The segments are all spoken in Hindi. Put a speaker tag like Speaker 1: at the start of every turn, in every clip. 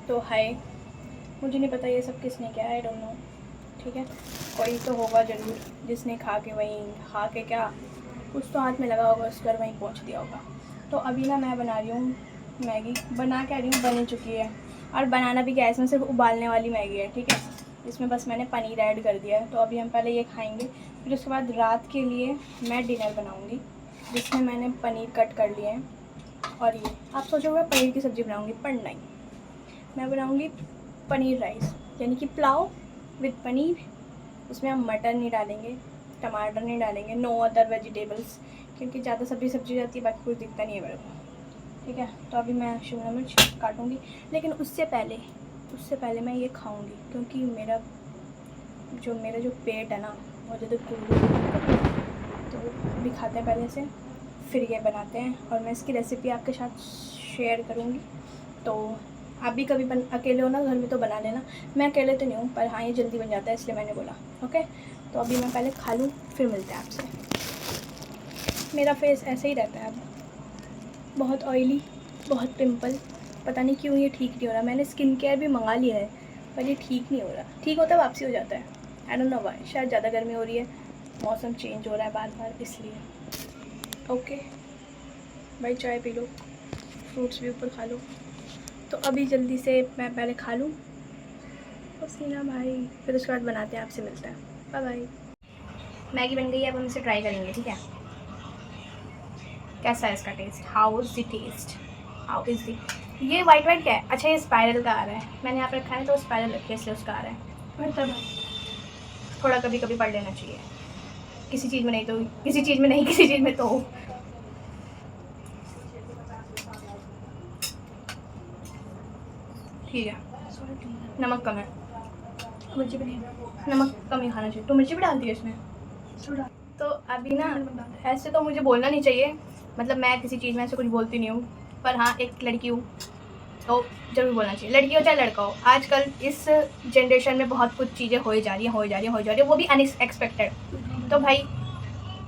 Speaker 1: तो हाय, मुझे नहीं पता ये सब किसने किया, आई डोंट नो। ठीक है, कोई तो होगा ज़रूर जिसने खा के क्या कुछ तो हाथ में लगा होगा, उसके बाद वहीं पहुँच दिया होगा। तो अभी ना मैं बना रही हूँ मैगी। बना क्या रही हूँ, बन ही चुकी है। और बनाना भी क्या है, इसमें सिर्फ उबालने वाली मैगी है। ठीक है, इसमें बस मैंने पनीर ऐड कर दिया है। तो अभी हम पहले ये खाएंगे, फिर उसके बाद रात के लिए मैं डिनर बनाऊँगी, जिसमें मैंने पनीर कट कर लिए हैं। और ये आप सोचोगे पनीर की सब्ज़ी बनाऊँगी, पर नहीं, मैं बनाऊँगी पनीर राइस, यानी कि पुलाव विद पनीर। उसमें हम मटर नहीं डालेंगे, टमाटर नहीं डालेंगे, नो अदर वेजिटेबल्स, क्योंकि ज़्यादा सब्जी जाती है, बाकी कुछ दिखता नहीं है मेरे को। ठीक है, तो अभी मैं शिमला मिर्च काटूँगी, लेकिन उससे पहले मैं ये खाऊँगी, क्योंकि मेरा जो पेट है ना बहुत ज़्यादा कुल्लू। तो अभी खाते हैं पहले से, फिर ये बनाते हैं, और मैं इसकी रेसिपी आपके साथ शेयर करूँगी। तो आप भी कभी अकेले हो ना घर में तो बना लेना। मैं अकेले तो नहीं हूँ, पर हाँ ये जल्दी बन जाता है, इसलिए मैंने बोला। ओके, तो अभी मैं पहले खा लूँ, फिर मिलते हैं आपसे। मेरा फेस ऐसे ही रहता है अब, बहुत ऑयली, बहुत पिंपल। पता नहीं क्यों ये ठीक नहीं हो रहा। मैंने स्किन केयर भी मंगा लिया है, पर ये ठीक नहीं हो रहा। ठीक होता है वापसी हो जाता है, आई डोंट नो व्हाई। शायद ज़्यादा गर्मी हो रही है, मौसम चेंज हो रहा है बार बार, इसलिए। ओके भाई, चाय पी लो, फ्रूट्स भी ऊपर खा लो। तो अभी जल्दी से मैं पहले खा लूँ पसीना भाई, फिर उसके बाद बनाते हैं, आपसे मिलता है। Bye bye. मैगी बन गई है, अब हम इसे ट्राई करेंगे। ठीक है, कैसा है इसका taste, how is the taste, how is the. ये वाइट वाइट क्या है? अच्छा, ये स्पाइरल का आ रहा है, मैंने यहाँ पर रखा है तो स्पाइरल रखी है, इसलिए उसका आ रहा है। थोड़ा कभी कभी पढ़ लेना चाहिए, किसी चीज़ में नहीं तो किसी चीज़ में नहीं, किसी चीज़ में तो। ठीक है, नमक कम है, मिर्ची भी नहीं, नमक कम ही खाना चाहिए। तो मिर्ची भी डालती है इसमें। तो अभी ना, ऐसे तो मुझे बोलना नहीं चाहिए, मतलब मैं किसी चीज़ में ऐसे कुछ बोलती नहीं हूँ, पर हाँ एक लड़की हूँ तो ज़रूर बोलना चाहिए। लड़की हो चाहे लड़का हो, आजकल इस जनरेशन में बहुत कुछ चीज़ें हो जा रही हैं, वो भी अनएक्सपेक्टेड। तो भाई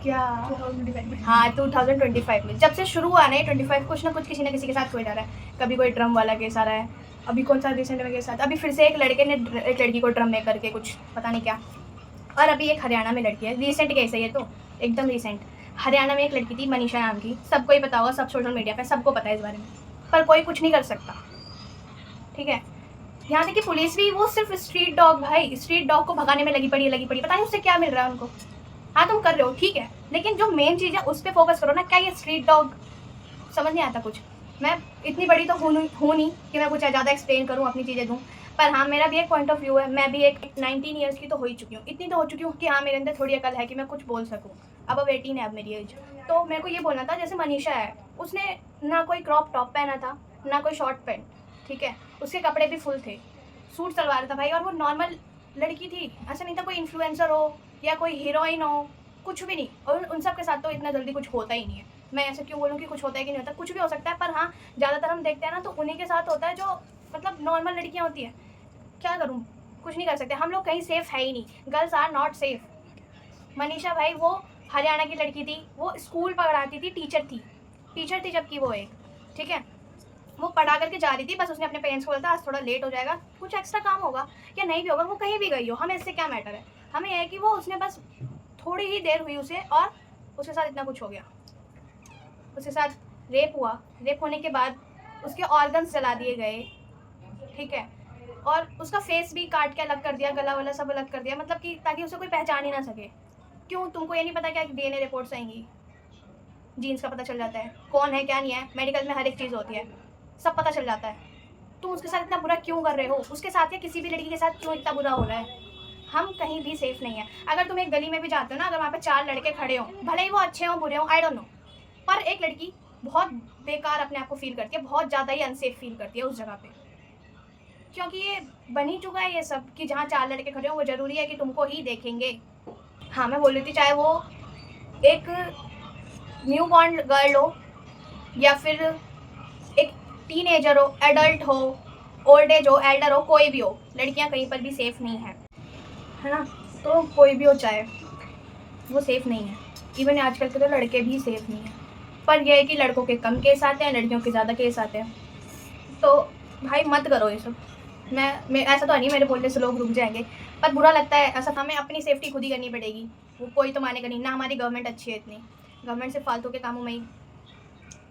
Speaker 1: क्या, 2025 में, हाँ 2025 में जब से शुरू हुआ ना 25, कुछ ना कुछ किसी न किसी के साथ हो जा रहा है। कभी कोई ड्रम वाला केस आ रहा है, अभी कौन सा रिसेंट में केस आता है, अभी फिर से एक लड़के ने एक लड़की को ड्रम में करके कुछ पता नहीं क्या। और अभी एक हरियाणा में लड़की है, रिसेंट केस है ये तो, एकदम रिसेंट। हरियाणा में एक लड़की थी मनीषा नाम की, सबको ही पता होगा, सब सोशल मीडिया पे सबको पता है इस बारे में, पर कोई कुछ नहीं कर सकता। ठीक है, यहाँ तक कि पुलिस भी, वो सिर्फ स्ट्रीट डॉग, भाई स्ट्रीट डॉग को भगाने में लगी पड़ी, पता नहीं उससे क्या मिल रहा है उनको। हाँ तुम कर रहे हो ठीक है, लेकिन जो मेन चीज़ है उस पर फोकस करो ना। क्या ये स्ट्रीट डॉग, समझ नहीं आता कुछ। मैं इतनी बड़ी तो हूँ नहीं कि मैं कुछ ज़्यादा एक्सप्लेन करूँ, अपनी चीज़ें दूँ, पर हाँ मेरा भी एक पॉइंट ऑफ व्यू है। मैं भी एक 19 ईयर्स की तो हो ही चुकी हूँ, इतनी तो हो चुकी हूँ कि हाँ मेरे अंदर थोड़ी अकल है कि मैं कुछ बोल सकूँ। अब 18 है अब मेरी एज। तो मेरे को ये बोलना था, जैसे मनीषा है, उसने ना कोई क्रॉप टॉप पहना था, ना कोई शॉर्ट पैंट, ठीक है, उसके कपड़े भी फुल थे, सूट सलवार था भाई, और वो नॉर्मल लड़की थी, ऐसा नहीं था कोई इन्फ्लुएंसर हो या कोई हीरोइन हो, कुछ भी नहीं। और उन सब के साथ तो इतना जल्दी कुछ होता ही नहीं है। मैं ऐसे क्यों बोलूँ कि कुछ होता है कि नहीं होता, कुछ भी हो सकता है, पर हाँ ज़्यादातर हम देखते हैं ना तो उन्हीं के साथ होता है जो मतलब नॉर्मल लड़कियाँ होती हैं। क्या करूँ, कुछ नहीं कर सकते हम लोग, कहीं सेफ है ही नहीं, girls are not safe. Manisha भाई वो हरियाणा की लड़की थी, वो स्कूल पढ़ाती थी, टीचर थी जबकि वो एक, ठीक है, वो पढ़ा करके जा रही थी, बस उसने अपने पेरेंट्स को बोला था आज थोड़ा लेट हो जाएगा, कुछ एक्स्ट्रा काम होगा या नहीं भी होगा, वो कहीं भी गई हो, हमें इससे क्या मैटर है। हमें यह है कि वो उसने बस थोड़ी ही देर हुई उसे, और उसके साथ इतना कुछ हो गया, उसके साथ रेप हुआ, रेप होने के बाद उसके ऑर्गन्स जला दिए गए, ठीक है, और उसका फेस भी काट के अलग कर दिया, गला वाला सब अलग कर दिया, मतलब कि ताकि उसे कोई पहचान ही ना सके। क्यों, तुमको ये नहीं पता क्या DNA रिपोर्ट्स आएंगी, जीन्स का पता चल जाता है कौन है क्या नहीं है, मेडिकल में हर एक चीज़ होती है, सब पता चल जाता है। तुम उसके साथ इतना बुरा क्यों कर रहे हो, उसके साथ या किसी भी लड़की के साथ क्यों इतना बुरा हो रहा है। हम कहीं भी सेफ नहीं है। अगर तुम एक गली में भी जाते हो ना, अगर वहाँ पे 4 लड़के खड़े हो, भले ही वो अच्छे हो बुरे हो, आई डोंट नो, पर एक लड़की बहुत बेकार अपने आप को फील करती है, बहुत ज़्यादा ही अनसेफ फील करती है उस जगह पे, क्योंकि ये बन ही चुका है ये सब कि जहाँ 4 लड़के खड़े हो वो ज़रूरी है कि तुमको ही देखेंगे। हाँ मैं बोल रही थी, चाहे वो एक न्यू बॉर्न गर्ल हो या फिर एक टीनेजर हो, एडल्ट हो, ओल्ड एज हो, एल्डर हो, कोई भी हो, लड़कियां कहीं पर भी सेफ नहीं है ना। तो कोई भी हो चाहे, वो सेफ नहीं है। इवन आजकल के तो लड़के भी सेफ नहीं है, पर यह है कि लड़कों के कम केस आते हैं, लड़कियों के ज़्यादा केस आते हैं। तो भाई मत करो ये सब। मैं ऐसा तो नहीं मेरे बोलने से लोग रुक जाएंगे, पर बुरा लगता है ऐसा। हमें अपनी सेफ्टी खुद ही करनी पड़ेगी, वो कोई तो मानेगा नहीं ना। हमारी गवर्नमेंट अच्छी है इतनी, गवर्नमेंट से फालतू के कामों में ही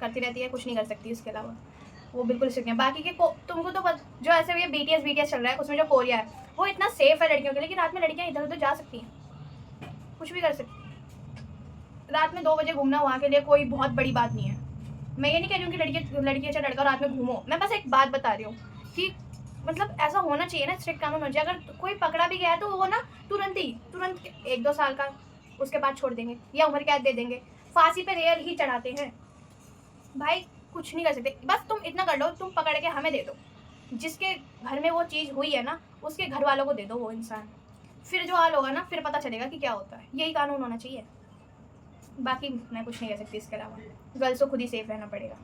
Speaker 1: करती रहती है, कुछ नहीं कर सकती इसके अलावा। वो बिल्कुल स्ट्रिक्ट है। बाकी के तुमको तो जो ऐसे ये BTS चल रहा है उसमें जो कोरिया है वो इतना सेफ है लड़कियों के लिए कि रात में लड़कियाँ इधर उधर जा सकती हैं, कुछ भी कर सकती। रात में 2 बजे घूमना वहाँ के लिए कोई बहुत बड़ी बात नहीं है। मैं ये नहीं कह रही हूँ कि लड़की अच्छा लड़का रात में घूमो, मैं बस एक बात बता रही हूँ कि मतलब ऐसा होना चाहिए ना, स्ट्रिक्ट कानून होना चाहिए। अगर कोई पकड़ा भी गया है तो वो ना तुरंत 1-2 साल का, उसके बाद छोड़ देंगे या उम्र कैद दे देंगे। फांसी पे रेयर ही चढ़ाते हैं भाई, कुछ नहीं कर सकते। बस तुम इतना कर लो, तुम पकड़ के हमें दे दो, जिसके घर में वो चीज़ हुई है ना उसके घर वालों को दे दो वो इंसान, फिर जो हाल होगा ना फिर पता चलेगा कि क्या होता है। यही कानून होना चाहिए, बाकी मैं कुछ नहीं कह सकती इसके अलावा। गर्ल्स को खुद ही सेफ रहना पड़ेगा,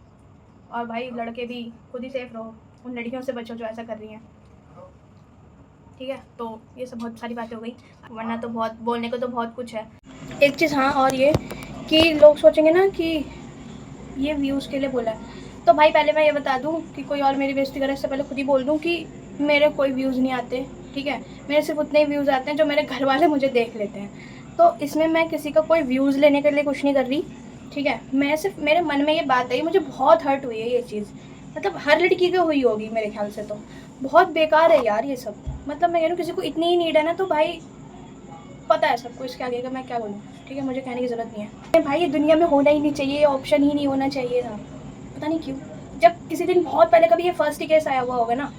Speaker 1: और भाई लड़के भी खुद ही सेफ रहो, उन लड़कियों से बचो जो ऐसा कर रही हैं, ठीक है। तो ये सब बहुत सारी बातें हो गई, वरना तो बहुत बोलने को तो बहुत कुछ है। एक चीज़ हाँ और ये कि लोग सोचेंगे ना कि ये व्यूज़ के लिए बोला है, तो भाई पहले मैं ये बता दूं कि कोई और मेरी बेइज्जती करे इससे पहले खुद ही बोल दूं कि मेरे कोई व्यूज़ नहीं आते, ठीक है। मेरे सिर्फ उतने ही व्यूज़ आते हैं जो मेरे घर वाले मुझे देख लेते हैं। तो इसमें मैं किसी का कोई व्यूज़ लेने के लिए कुछ नहीं कर रही, ठीक है। मैं सिर्फ मेरे मन में ये बात आई, मुझे बहुत हर्ट हुई है ये चीज़। मतलब हर लड़की को हुई होगी मेरे ख्याल से, तो बहुत बेकार है यार ये सब। मतलब मैं कह रही हूँ किसी को इतनी ही नीड है ना तो भाई पता है सबको, इसके आगे का मैं क्या बोलूँ, ठीक है। मुझे कहने की ज़रूरत नहीं है भाई, ये दुनिया में होना ही नहीं चाहिए, ऑप्शन ही नहीं होना चाहिए था। पता नहीं क्यों। जब किसी दिन बहुत पहले कभी ये फर्स्ट केस आया हुआ होगा ना,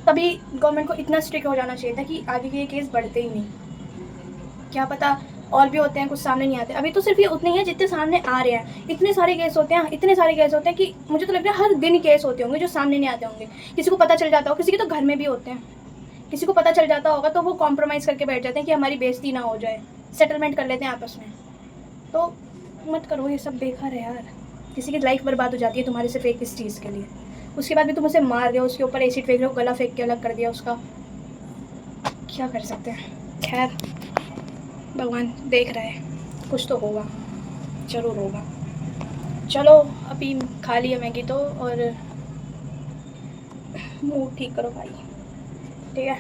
Speaker 1: तभी गवर्नमेंट को इतना स्ट्रिक्ट हो जाना चाहिए था कि आगे के ये केस बढ़ते ही नहीं। क्या पता और भी होते हैं, कुछ सामने नहीं आते। अभी तो सिर्फ ये उतने ही हैं जितने सामने आ रहे हैं। इतने सारे केस होते हैं, इतने सारे केस होते हैं कि मुझे तो लगता है हर दिन केस होते होंगे जो सामने नहीं आते होंगे। किसी को पता चल जाता हो, किसी के तो घर में भी होते हैं, किसी को पता चल जाता होगा तो वो कॉम्प्रोमाइज़ करके बैठ जाते हैं कि हमारी बेइज्जती ना हो जाए, सेटलमेंट कर लेते हैं आपस में। तो मत करो ये सब, बेकार है यार। किसी की लाइफ बर्बाद हो जाती है तुम्हारे सिर्फ एक इस चीज़ के लिए, उसके बाद भी तुम उसे मार रहे हो, उसके ऊपर एसिड फेंक रहे हो, गला फेंक के अलग कर दिया उसका। क्या कर सकते हैं, खैर भगवान देख रहा है, कुछ तो होगा, ज़रूर होगा। चलो अभी खा लिया मैगी तो, और मूड ठीक करो भाई, ठीक है।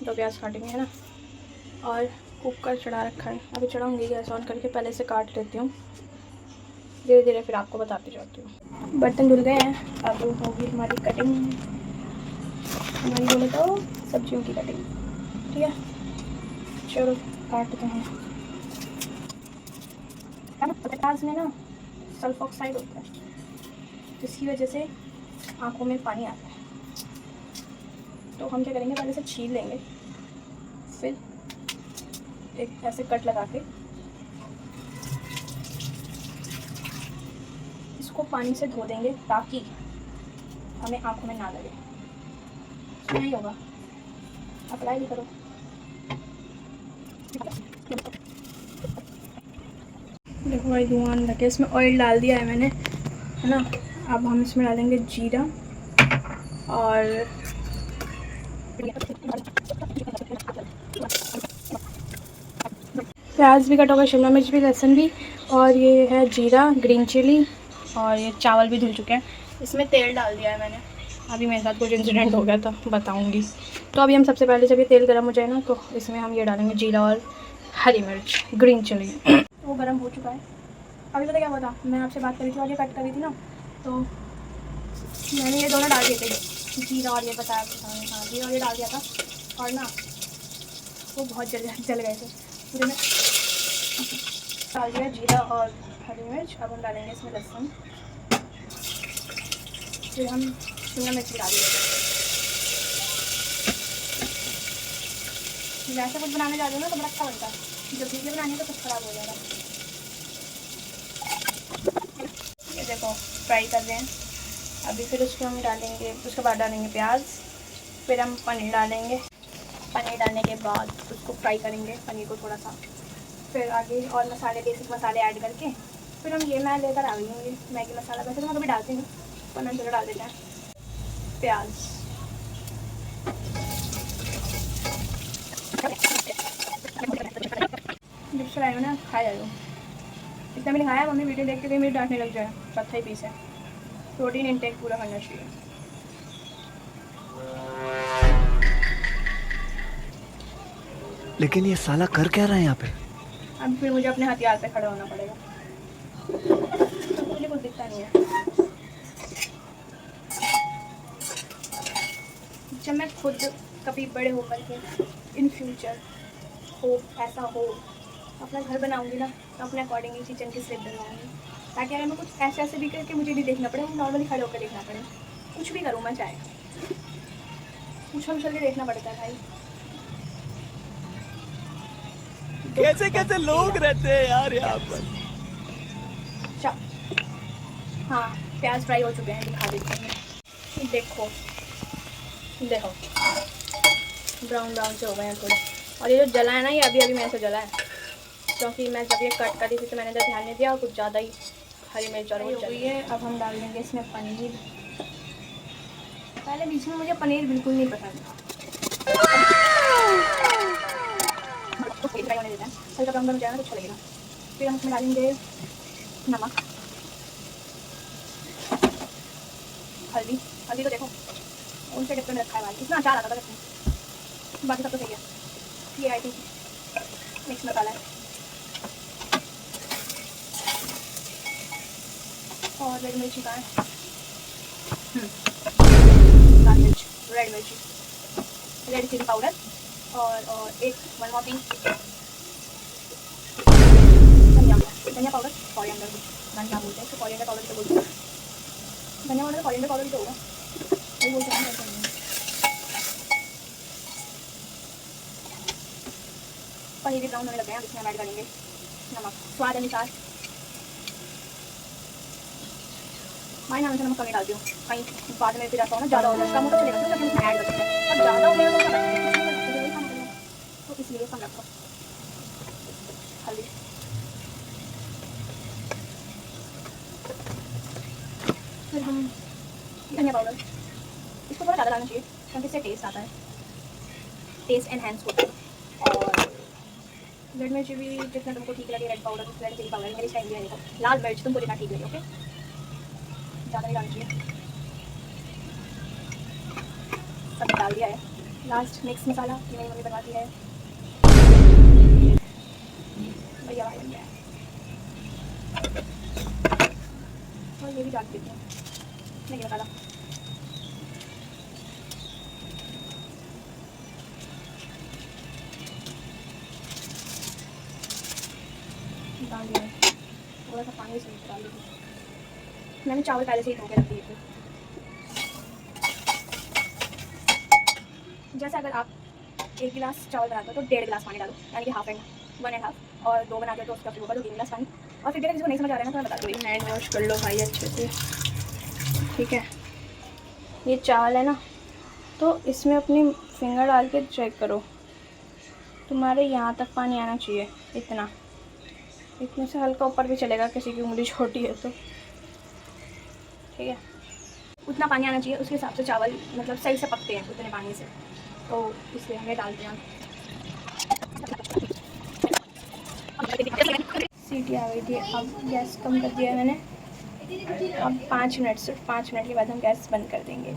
Speaker 1: तो प्याज काटेंगे है ना, और कुकर चढ़ा रखा है, अभी चढ़ाऊँगी। गैस ऑन करके पहले से काट लेती हूँ, धीरे धीरे फिर आपको बताती जाती हूँ। बर्तन धुल गए हैं, अब होगी हमारी कटिंग, हमारी बोले तो सब्जियों की कटिंग, ठीक है। चलो काटते हैं। प्याज में ना सल्फर ऑक्साइड होता है, जिसकी वजह से आँखों में पानी आता है। तो हम क्या करेंगे, पहले से छील लेंगे, फिर एक ऐसे कट लगा के इसको पानी से धो देंगे ताकि हमें आँखों में ना लगे। नहीं होगा, अप्लाई भी करो। देखो भाई धुआं लगे, इसमें ऑयल डाल दिया है मैंने, है ना। अब हम इसमें डालेंगे जीरा और प्याज भी कटा हुआ, शिमला मिर्च भी, लहसुन भी, और ये है जीरा, ग्रीन चिली, और ये चावल भी धुल चुके हैं। इसमें तेल डाल दिया है मैंने, अभी मेरे साथ कुछ इंसिडेंट हो गया था बताऊंगी। तो अभी हम सबसे पहले जब ये तेल गर्म हो जाए ना तो इसमें हम ये डालेंगे जीरा और हरी मिर्च, ग्रीन चिली। वो गर्म हो चुका है। अभी पता क्या हुआ था, मैं आपसे बात करी थी और ये कट करी थी ना, तो मैंने ये दोनों डाल दिए थे, जीरा और ये बताया हाँ जीरा और ये डाल दिया था, और ना वो बहुत जल गए थे पूरे में। डाल दिया जीरा और हरी मिर्च। अब हम डालेंगे इसमें लहसुन, फिर हम शिमला मिर्च भी डाल देंगे। जैसे कुछ बनाने जाते हो ना तो बड़ा अच्छा बनता है, जब चीज़ें बनानी है तो कुछ ख़राब हो जाएगा। ये देखो फ्राई कर रहे हैं अभी, फिर उसको हम डालेंगे, उसके बाद डालेंगे प्याज, फिर हम पनीर डालेंगे। पनीर डालने के बाद उसको फ्राई करेंगे, पनीर को थोड़ा सा, फिर आगे और मसाले, बेसिक मसाले ऐड करके फिर हम ये मैं लेकर आ गई हूँ ये मैगी मसाला। वैसे तो मैं कभी डालती हूँ, वरना ज़रूर डाल देते हैं। प्याज, जब से लाए हो ना खा जाओ, इतना मैंने खाया, मम्मी वीडियो देख के मेरी डांटने लग जाए, चौथा ही पीस है। प्रोटीन इंटेक पूरा करना चाहिए।
Speaker 2: लेकिन ये साला कर क्या रहा है यहाँ पे?
Speaker 1: अब फिर मुझे अपने हथियार पे खड़ा होना पड़ेगा। तो मुझे कुछ दिखता नहीं है। जब मैं खुद कभी बड़े होकर के इन फ्यूचर हो ऐसा हो अपना घर बनाऊंगी ना, तो अपने अकॉर्डिंगली किचन की स्लिप बनवाऊंगी, ताकि अगर मैं कुछ ऐसे भी करके मुझे नहीं देखना पड़े, मुझे नॉर्मली खड़े होकर देखना पड़े। कुछ भी करूँ मैं, चाहे उछल के देखना पड़ता है भाई।
Speaker 2: कैसे कैसे लोग रहते हैं यार यहाँ पर।
Speaker 1: हाँ, प्याज फ्राई हो चुके हैं, दिखा देते हैं। देखो ब्राउन से हो गए हैं थोड़े। और ये जो जला है ना, ये अभी मेरे से जला है, क्योंकि मैं जब ये कट करी थी तो मैंने ध्यान नहीं दिया और कुछ ज़्यादा ही हरी मिर्च और वो चली है। अब हम डाल देंगे इसमें पनीर। पहले बीच में मुझे पनीर बिल्कुल नहीं पसंद था, होने देते हैं, हल्का ब्राउन हो जाएगा तो अच्छा लगेगा। फिर हम इसमें डालेंगे नमक, हल्दी तो देखो उनसे डिफरेंट रखा है भाई, इतना अचार आता था इसमें, बाकी सब तो सही है। ये आई थिंक मिक्स मसाला है। और रेड मिर्ची का है, लाल मिर्च, रेड मिर्ची, रेड चिली पाउडर और एक 1 more पिंच धनिया पाउडर, कोरिएंडर धनिया बोलते हैं, तो कोरिएंडर पाउडर तो बोलते हैं, धनिया पाउडर कोरिएंडर पाउडर ही तो होगा, वही बोलते हैं। पनीर भी ब्राउन होने लग गए हैं, इसमें ऐड करेंगे नमक स्वाद अनुसार। मैं ना नमक कमी डालती हूँ, कहीं बाद में फिर ऐसा हो ना ज़्यादा हो जाए, कम हो तो चलेगा, तो इसमें ऐड कर सकते हैं, और ज़्यादा हो गया तो इसलिए कम रखो। हल्दी, फिर हम धनिया पाउडर, इसको थोड़ा ज़्यादा डालना चाहिए क्योंकि इससे टेस्ट आता है, टेस्ट एनहेंस होता है। और रेड मिर्च भी जितना तुमको ठीक लगे, red powder, red chilli powder, मेरी स्टाइल भी है, लाल मिर्च तुमको जितना ठीक लगे, ओके, ज़्यादा नहीं डालना चाहिए। सब डाल दिया है। लास्ट मिक्स मसाला, ये मेरी मम्मी बनवाती है, बढ़िया भाई बन गया है। और ये भी डाल देती हूँ नहीं मसाला, डाल दिया है, थोड़ा सा पानी से डाल दीजिए। मैंने चावल पहले से ही धो के रख दिए थे। जैसे अगर आप 1 गिलास चावल बनाते हो तो 1.5 गिलास पानी डालो, यानी कि हाफ एंड 1.5, और 2 बनाते हो तो उसका फिर होगा तो 3 गिलास पानी। और फिर किसी को नहीं समझ आ रहा है ना तो मैं बता दूँ, हैंड वॉश कर लो भाई अच्छे से, ठीक है। ये चावल है ना, तो इसमें अपनी फिंगर डाल के चेक करो, तुम्हारे यहाँ तक पानी आना चाहिए, इतने से हल्का ऊपर भी चलेगा, किसी की उंगली छोटी है तो, ठीक है, उतना पानी आना चाहिए, उसके हिसाब से चावल मतलब सही से पकते हैं उतने पानी से, तो इसलिए हमें डालते हैं। सीटी आ गई थी, अब गैस कम कर दिया है मैंने। अब 5 मिनट, सिर्फ 5 मिनट के बाद हम गैस बंद कर देंगे,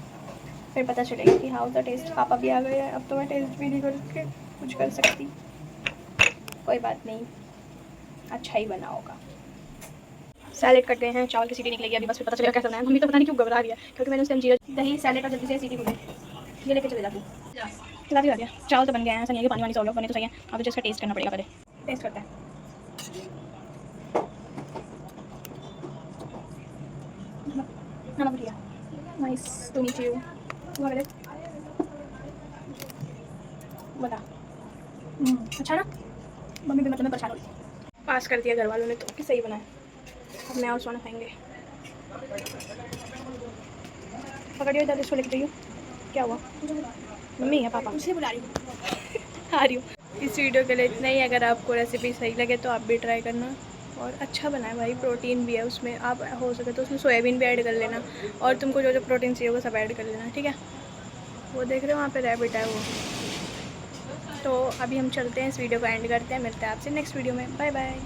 Speaker 1: फिर पता चलेगा कि हाउ द टेस्ट। पापा भी आ गए हैं, अब तो मैं टेस्ट भी नहीं करके कुछ कर सकती, कोई बात नहीं, अच्छा ही बना होगा। सैलेड करते हैं, चावल की सीटी निकलेगी अभी, बस फिर पता चलेगा कैसा बनाया। मम्मी तो पता नहीं क्यों घबरा रही है, क्योंकि मैंने उसके जीरा दही सैलेड और जल्दी से सीटी खुले, ये लेके चले जाती हूँ। खिला दिया, चावल तो बन गया है, ऐसा नहीं है कि पानी वानी से हो गया, बने तो सही है। अब इसका टेस्ट करना पड़ेगा, पहले टेस्ट करते हैं। नमक दिया, नाइस टू मीट यू, बता अच्छा ना। मम्मी भी मतलब मैं परेशान हो रही थी, पास कर दिया घर वालों ने तो कि सही बनाया। अब मैं और सोना खाएंगे। पकड़िए इधर, इसको लेके जाइए। क्या हुआ? मम्मी है पापा मुझे बुला रही हूँ। आ रही हूँ। इस वीडियो के लिए इतना ही। अगर आपको रेसिपी सही लगे तो आप भी ट्राई करना, और अच्छा बना है भाई, प्रोटीन भी है उसमें, आप हो सके तो उसमें सोयाबीन भी ऐड कर लेना, और तुमको जो जो प्रोटीन चाहिए वो सब ऐड कर लेना, ठीक है। वो देख रहे हो वहाँ पे रैबिट है वो। तो अभी हम चलते हैं, इस वीडियो को एंड करते हैं, मिलते हैं आपसे नेक्स्ट वीडियो में, बाय बाय।